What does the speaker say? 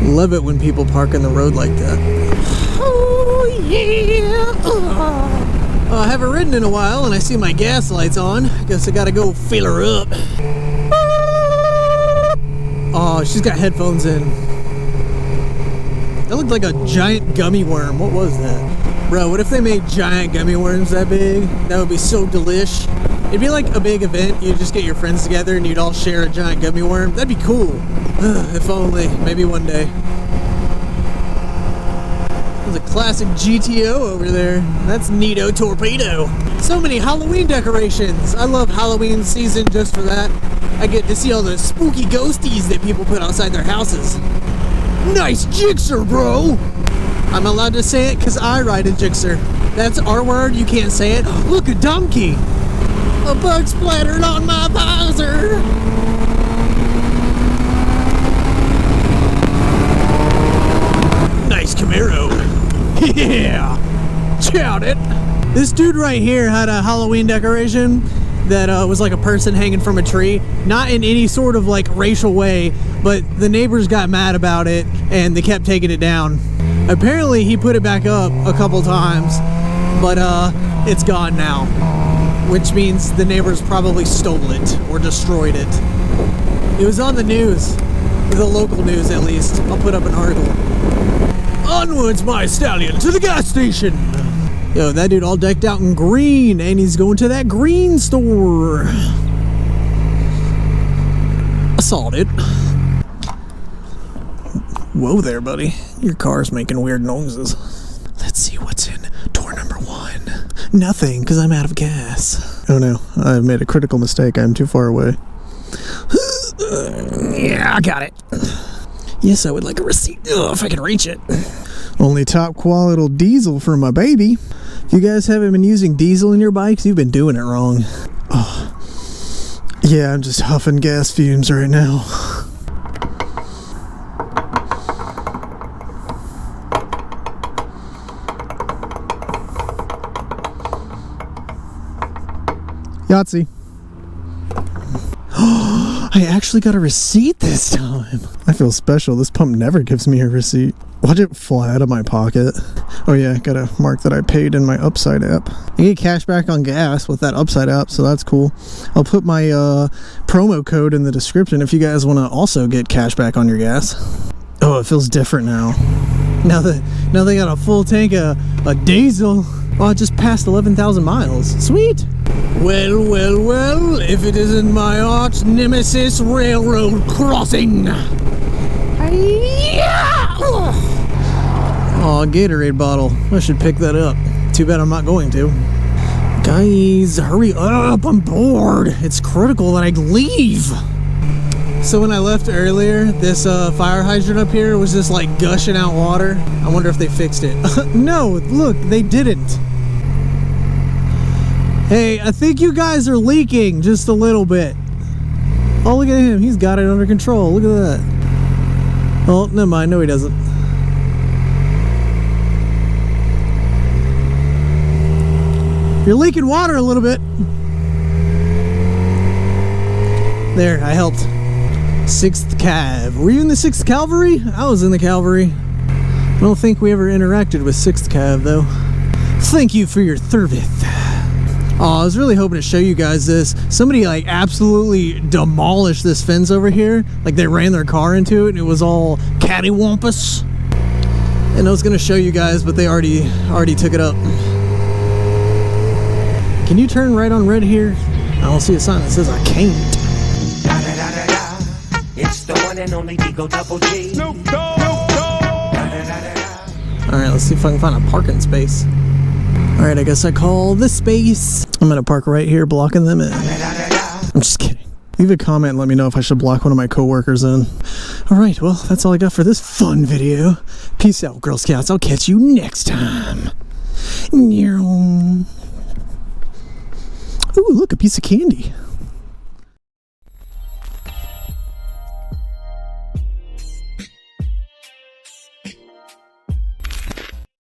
Love it when people park in the road like that. Oh yeah! I haven't ridden in a while and I see my gas lights on. Guess I gotta go fill her up. Oh, she's got headphones in. That looked like a giant gummy worm. What was that? Bro, what if they made giant gummy worms that big? That would be so delish. It'd be like a big event. You'd just get your friends together and you'd all share a giant gummy worm. That'd be cool. If only. Maybe one day. There's a classic GTO over there. That's Neato Torpedo. So many Halloween decorations. I love Halloween season just for that. I get to see all the spooky ghosties that people put outside their houses. Nice Jigsaw, bro! I'm allowed to say it because I ride a Jigsaw. That's our word, you can't say it. Look, a donkey! A bug splattered on my visor! Nice Camaro! Yeah! Shout it! This dude right here had a Halloween decoration that was like a person hanging from a tree. Not in any sort of like racial way, but the neighbors got mad about it and they kept taking it down. Apparently he put it back up a couple times, but it's gone now. Which means the neighbors probably stole it or destroyed it. It was on the news, the local news at least. I'll put up an article. Onwards, my stallion, to the gas station! Yo, that dude all decked out in green, and he's going to that green store. Assaulted. Whoa there, buddy. Your car's making weird noises. Let's see what's in door number 1. Nothing, because I'm out of gas. Oh no, I've made a critical mistake. I'm too far away. Yeah, I got it. Yes, I would like a receipt. Ugh, if I can reach it. Only top quality diesel for my baby. If you guys haven't been using diesel in your bikes, you've been doing it wrong. Oh. Yeah, I'm just huffing gas fumes right now. Yahtzee. I actually got a receipt this time. I feel special. This pump never gives me a receipt. Watch it fly out of my pocket. Oh yeah, gotta mark that I paid in my Upside app. You get cash back on gas with that Upside app, so that's cool. I'll put my promo code in the description if you guys want to also get cash back on your gas. Oh, it feels different now. Now they got a full tank of diesel. Oh, I just passed 11,000 miles. Sweet. Well, well, well, if it isn't my arch nemesis railroad crossing. Oh, Gatorade bottle. I should pick that up. Too bad I'm not going to. Guys, hurry up. I'm bored. It's critical that I leave. So when I left earlier, this fire hydrant up here was just like gushing out water. I wonder if they fixed it. No, look, they didn't. Hey, I think you guys are leaking just a little bit. Oh, look at him. He's got it under control. Look at that. Oh, never mind. No, he doesn't. You're leaking water a little bit. There, I helped. 6th Cav. Were you in the 6th Cavalry? I was in the Cavalry. I don't think we ever interacted with 6th Cav, though. Thank you for your service. Oh, I was really hoping to show you guys this. Somebody like absolutely demolished this fence over here. Like they ran their car into it and it was all cattywampus. And I was gonna show you guys, but they already took it up. Can you turn right on red here? I don't see a sign that says I can't. It's the one and only Digo Double G. Snoop Dogg. Alright, let's see if I can find a parking space. Alright, I guess I call this space. I'm gonna park right here, blocking them in. I'm just kidding. Leave a comment and let me know if I should block one of my coworkers in. Alright, well, that's all I got for this fun video. Peace out, Girl Scouts. I'll catch you next time. Ooh, look, a piece of candy.